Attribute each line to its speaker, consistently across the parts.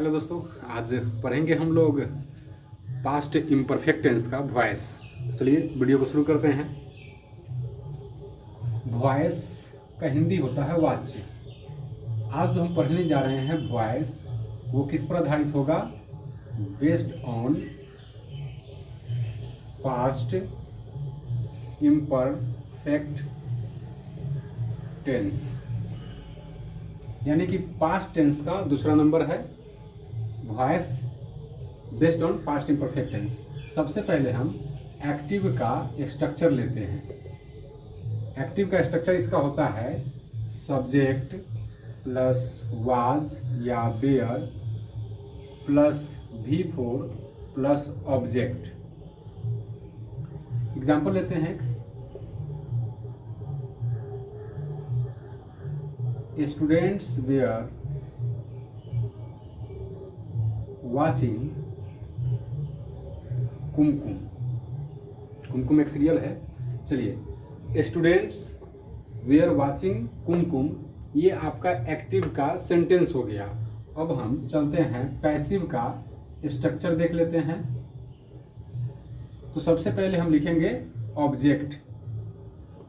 Speaker 1: Hello दोस्तों, आज पढ़ेंगे हम लोग पास्ट इम्परफेक्ट टेंस का वॉइस। तो चलिए वीडियो को शुरू करते हैं। वॉइस का हिंदी होता है वाच्य। आज जो हम पढ़ने जा रहे हैं वॉइस, वो किस पर आधारित होगा? Based on past imperfect tense, यानी कि पास्ट टेंस का दूसरा नंबर है voice based on past imperfect tense. सबसे पहले हम एक्टिव का स्ट्रक्चर लेते हैं। एक्टिव का स्ट्रक्चर इसका होता है सब्जेक्ट प्लस वाज या were plus V4 plus object. Example लेते हैं। Students were watching Kumkum. Kumkum एक सीरियल है। चलिए, स्टूडेंट्स वेयर वाचिंग कुमकुम, ये आपका एक्टिव का सेंटेंस हो गया। अब हम चलते हैं पैसिव का स्ट्रक्चर देख लेते हैं। तो सबसे पहले हम लिखेंगे ऑब्जेक्ट,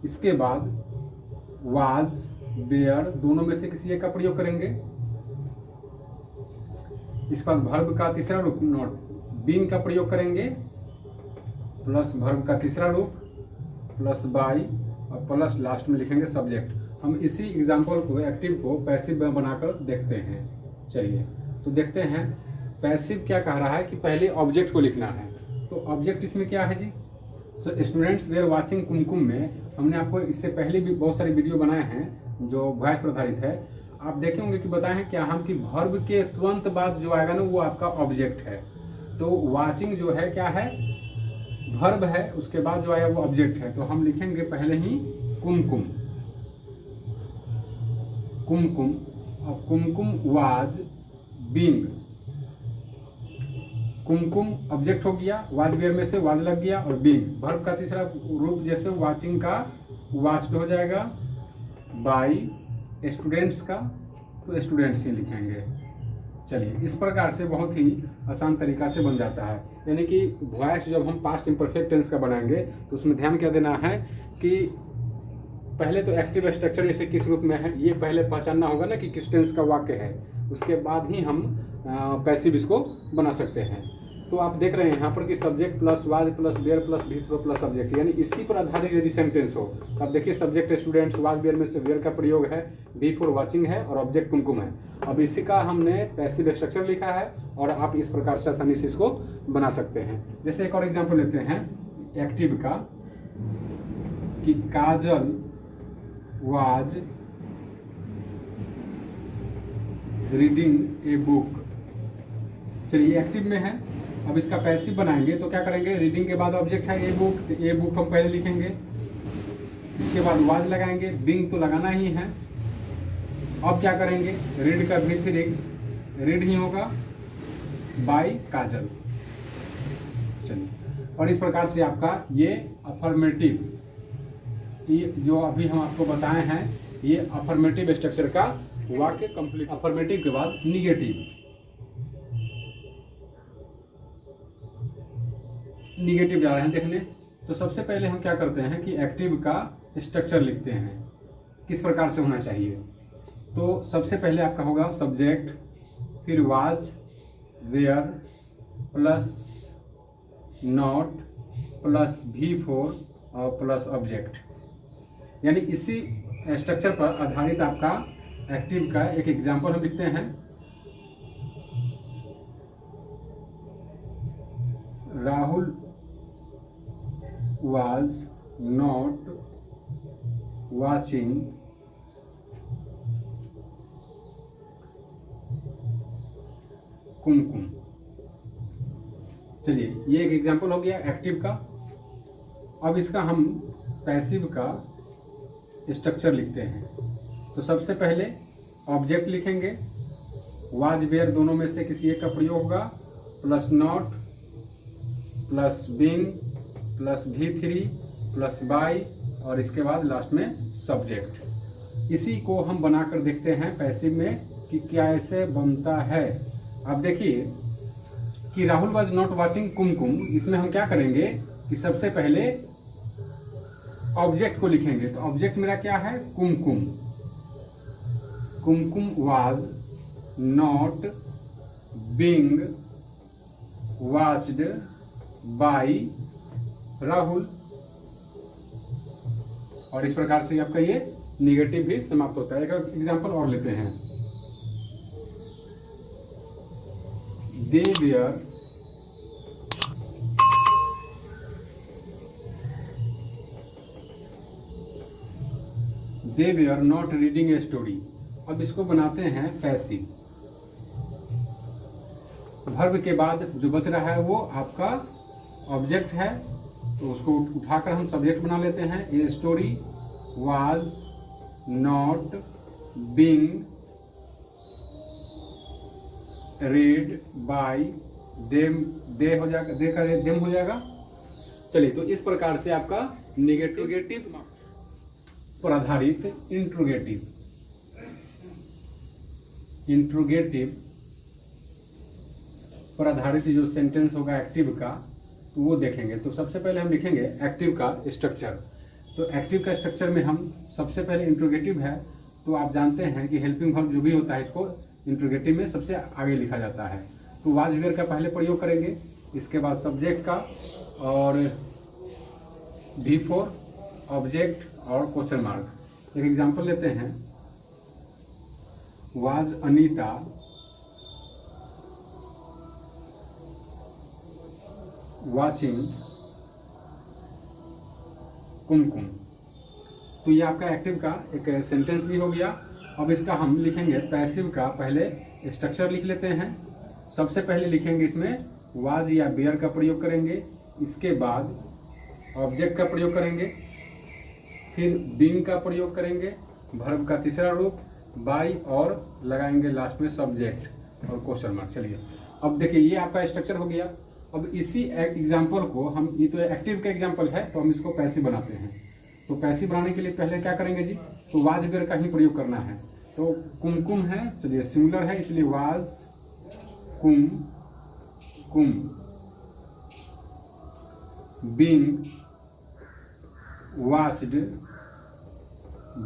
Speaker 1: इसके बाद वाज बेयर, दोनों में से किसी एक का प्रयोग करेंगे। इसके बाद वर्ब का तीसरा रूप नॉट बीइंग का प्रयोग करेंगे, प्लस वर्ब का तीसरा रूप प्लस बाई और प्लस लास्ट में लिखेंगे सब्जेक्ट। हम इसी एग्जाम्पल को एक्टिव को पैसिव बनाकर देखते हैं। चलिए तो देखते हैं पैसिव क्या कह रहा है कि पहले ऑब्जेक्ट को लिखना है। तो ऑब्जेक्ट इसमें क्या है जी? स्टूडेंट्स वेयर वाचिंग कुमकुम में हमने आपको इससे पहले भी बहुत सारे वीडियो बनाए हैं जो वॉइस पर आधारित है। आप देखे होंगे कि बताए हैं क्या हम कि वर्ब के तुरंत बाद जो आएगा ना वो आपका ऑब्जेक्ट है। तो वाचिंग जो है क्या है? वर्ब है, उसके बाद जो आया वो ऑब्जेक्ट है। तो हम लिखेंगे पहले ही कुमकुम कुमकुम, और कुमकुम वाज बीइंग। कुमकुम ऑब्जेक्ट हो गया, वाज बेयर में से वाज लग गया, और बीइंग वर्ब का तीसरा रूप जैसे वाचिंग का वाच्ड हो जाएगा, बाई स्टूडेंट्स का तो स्टूडेंट्स ही लिखेंगे। चलिए, इस प्रकार से बहुत ही आसान तरीका से बन जाता है। यानी कि वॉइस जब हम पास्ट इम्परफेक्ट टेंस का बनाएंगे तो उसमें ध्यान क्या देना है कि पहले तो एक्टिव स्ट्रक्चर जैसे किस रूप में है ये पहले पहचानना होगा ना कि किस टेंस का वाक्य है, उसके बाद ही हम पैसिव इसको बना सकते हैं। तो आप देख रहे हैं यहाँ पर कि subject plus was plus were plus V4 plus object, यानी इसी पर आधारित यदि सेंटेंस हो। अब देखिए सब्जेक्ट स्टूडेंट्स, वाज बेयर में से बेयर का प्रयोग है, V4 वाचिंग है और ऑब्जेक्ट कुमकुम है। अब इसी का हमने पैसिव स्ट्रक्चर लिखा है और आप इस प्रकार से आसानी से इसको बना सकते हैं। जैसे एक और एग्जाम्पल लेते हैं एक्टिव का कि काजल वाज रीडिंग ए बुक। चलिए एक्टिव में है। अब इसका पैसिव बनाएंगे तो क्या करेंगे? रीडिंग के बाद ऑब्जेक्ट है ए बुक, तो ए बुक हम पहले लिखेंगे, इसके बाद वाज लगाएंगे, बिंग तो लगाना ही है। अब क्या करेंगे? रीड का भी फिर रीड ही होगा, बाय काजल। चलिए, और इस प्रकार से आपका ये अफर्मेटिव, ये जो अभी हम आपको बताए हैं ये अफर्मेटिव स्ट्रक्चर का वाक्य कंप्लीट। अफर्मेटिव के बाद निगेटिव जा रहे हैं देखने। तो सबसे पहले हम क्या करते हैं कि एक्टिव का स्ट्रक्चर लिखते हैं, किस प्रकार से होना चाहिए। तो सबसे पहले आपका होगा सब्जेक्ट, फिर was were plus not plus V4 और प्लस ऑब्जेक्ट, यानी इसी स्ट्रक्चर पर आधारित आपका एक्टिव का एक एग्जाम्पल हम लिखते हैं। राहुल was not watching कुमकुम। चलिए, ये एक एग्जांपल हो गया एक्टिव का। अब इसका हम पैसिव का स्ट्रक्चर लिखते हैं। तो सबसे पहले ऑब्जेक्ट लिखेंगे, वाज बेयर दोनों में से किसी एक का प्रयोग होगा, plus not plus being plus V3 plus by और इसके बाद लास्ट में सब्जेक्ट। इसी को हम बनाकर देखते हैं पैसिव में कि क्या ऐसे बनता है। अब देखिए कि राहुल वाज नॉट वाचिंग कुमकुम, इसमें हम क्या करेंगे कि सबसे पहले ऑब्जेक्ट को लिखेंगे। तो ऑब्जेक्ट मेरा क्या है, Kumkum. Kumkum was not being watched by Rahul. और इस प्रकार से आपका ये निगेटिव भी समाप्त होता है। एक एग्जांपल और लेते हैं, they were not reading a story। अब इसको बनाते हैं पैसिव। वर्ब के बाद जो बच रहा है वो आपका ऑब्जेक्ट है, तो उसको उठाकर हम सब्जेक्ट बना लेते हैं। A story was not being read by them, they हो जाएगा, दे का देम हो जाएगा। चलिए, तो इस प्रकार से आपका नेगेटिव पर आधारित इंट्रोगेटिव पर आधारित जो सेंटेंस होगा एक्टिव का, तो वो देखेंगे। तो सबसे पहले हम लिखेंगे एक्टिव का स्ट्रक्चर। तो एक्टिव का स्ट्रक्चर में हम सबसे पहले इंट्रोगेटिव है, तो आप जानते हैं कि हेल्पिंग वर्ब जो भी होता है इसको इंट्रोगेटिव में सबसे आगे लिखा जाता है। तो वाज वेयर का पहले प्रयोग करेंगे, इसके बाद सब्जेक्ट का, और V4 ऑब्जेक्ट और क्वेश्चन मार्क। एक एग्जांपल लेते हैं, वाज अनीता वाचिंग कुमकुम। तो ये आपका एक्टिव का एक सेंटेंस भी हो गया। अब इसका हम लिखेंगे पैसिव का, पहले स्ट्रक्चर लिख लेते हैं। सबसे पहले लिखेंगे इसमें वाज या बेयर का प्रयोग करेंगे, इसके बाद ऑब्जेक्ट का प्रयोग करेंगे, फिर बीइंग का प्रयोग करेंगे, वर्ब का तीसरा रूप बाय, और लगाएंगे लास्ट में सब्जेक्ट और क्वेश्चन मार्क। चलिए, अब देखिए ये आपका स्ट्रक्चर हो गया। अब इसी एग्जाम्पल को हम, ये तो एक्टिव का एग्जाम्पल है, तो हम इसको पैसिव बनाते हैं। तो पैसिव बनाने के लिए पहले क्या करेंगे जी, तो वाज वेयर का ही प्रयोग करना है। तो कुमकुम है, चलिए सिंगुलर है, इसलिए वाज कुम, बीइंग वॉच्ड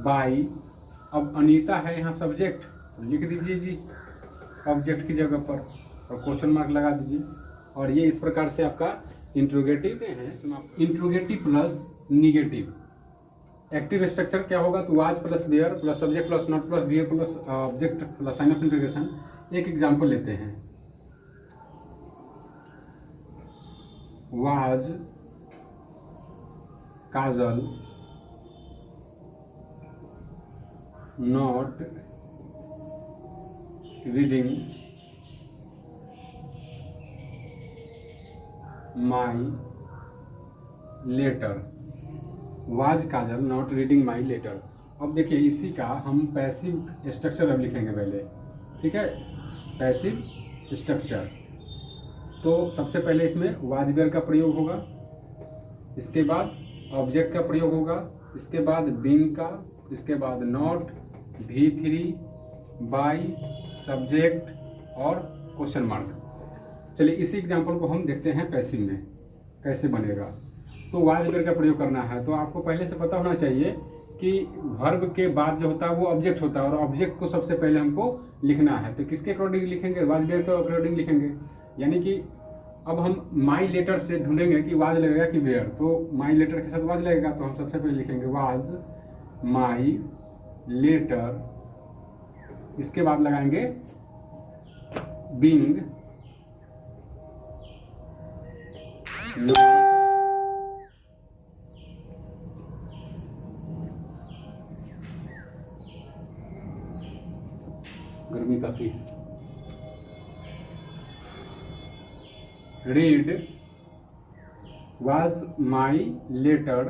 Speaker 1: बाय। अब अनीता है यहाँ सब्जेक्ट, लिख दीजिए जी ऑब्जेक्ट की जगह पर, और क्वेश्चन मार्क लगा दीजिए। और ये इस प्रकार से आपका इंट्रोगेटिव है। Interrogative plus negative active structure क्या होगा, तो was plus were plus subject plus not plus were plus object plus sign of interrogation. एक एग्जांपल लेते हैं, was Kajal not reading my letter. Was Kajal not reading my letter. अब देखिए इसी का हम पैसिव स्ट्रक्चर अब लिखेंगे पहले, ठीक है, पैसिव स्ट्रक्चर। तो सबसे पहले इसमें वाज वेयर का प्रयोग होगा, इसके बाद ऑब्जेक्ट का प्रयोग होगा, इसके बाद बीइंग का, इसके बाद नॉट, V3 बाय, सब्जेक्ट और क्वेश्चन मार्क। चलिए इसी एग्जांपल को हम देखते हैं पैसिव में कैसे बनेगा। तो वाज वेयर का प्रयोग करना है, तो आपको पहले से पता होना चाहिए कि वर्ब के बाद जो होता है वो ऑब्जेक्ट होता है, और ऑब्जेक्ट को सबसे पहले हमको लिखना है। तो किसके अकॉर्डिंग लिखेंगे, वाज वेयर के अकॉर्डिंग लिखेंगे। यानी कि अब हम माई लेटर से ढूंढेंगे कि वाज लगेगा कि वेयर, तो माई लेटर के साथ वाज लगेगा, तो हम सबसे पहले लिखेंगे वाज माई लेटर, इसके बाद लगाएंगे बीइंग गर्मी काफी है, read was my letter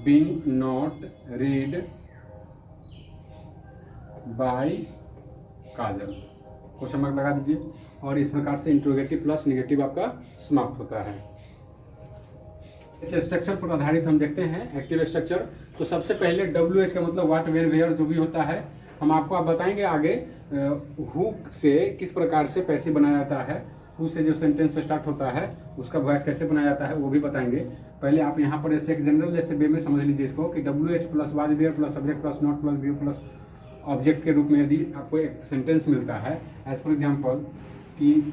Speaker 1: being not read by Kajal, question mark लगा दीजिए। और इस प्रकार से इंट्रोगेटिव प्लस निगेटिव आपका समाप्त होता है। स्ट्रक्चर पर आधारित हम देखते हैं एक्टिव स्ट्रक्चर। तो सबसे पहले WH का मतलब व्हाट वेयर वेयर जो भी होता है, हम आपको आप बताएंगे आगे हु से किस प्रकार से पैसिव बनाया जाता है, हु से जो सेंटेंस स्टार्ट होता है उसका वॉइस कैसे बनाया जाता है वो भी बताएंगे। पहले आप यहाँ पर ऐसे एक जनरल जैसे वे में समझ लीजिए इसको कि WH plus was were plus subject plus not plus V plus object के रूप में यदि आपको एक सेंटेंस मिलता है, एज फॉर एग्जाम्पल कि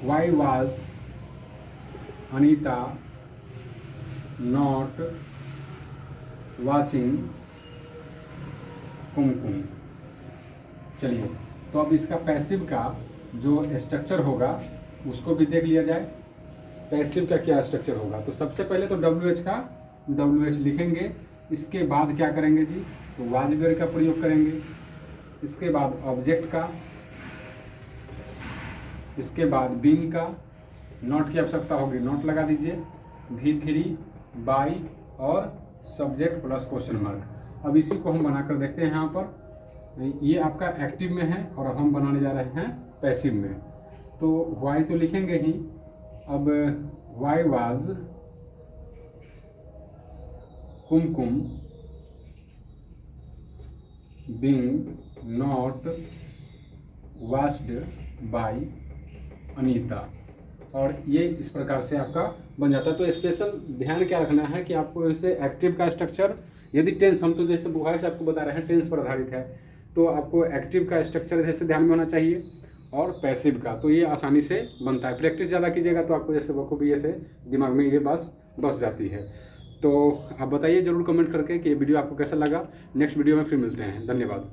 Speaker 1: why was Anita not watching Kumkum. चलिए, तो अब इसका पैसिव का जो स्ट्रक्चर होगा उसको भी देख लिया जाए। पैसिव का क्या स्ट्रक्चर होगा, तो सबसे पहले तो WH का WH लिखेंगे, इसके बाद क्या करेंगे जी, तो वाज वेयर का प्रयोग करेंगे, इसके बाद ऑब्जेक्ट का, इसके बाद बीइंग का, नॉट की आवश्यकता होगी नॉट लगा दीजिए, V3 बाई और सब्जेक्ट प्लस क्वेश्चन मार्क। अब इसी को हम बनाकर देखते हैं। यहाँ पर ये आपका एक्टिव में है और हम बनाने जा रहे हैं पैसिव में। तो वाई तो लिखेंगे ही, अब why was Kumkum being not watched bye Anita, और ये इस प्रकार से आपका बन जाता है। तो स्पेशल ध्यान क्या रखना है कि आपको इसे एक्टिव का स्ट्रक्चर, यदि टेंस, हम तो जैसे बुहार से आपको बता रहे हैं टेंस पर आधारित है, तो आपको एक्टिव का स्ट्रक्चर जैसे ध्यान में होना चाहिए और पैसिव का, तो ये आसानी से बनता है। प्रैक्टिस ज़्यादा कीजिएगा तो आपको जैसे बखूबी ऐसे दिमाग में ये बात बस जाती है। तो आप बताइए जरूर कमेंट करके कि ये वीडियो आपको कैसा लगा। नेक्स्ट वीडियो में फिर मिलते हैं। धन्यवाद।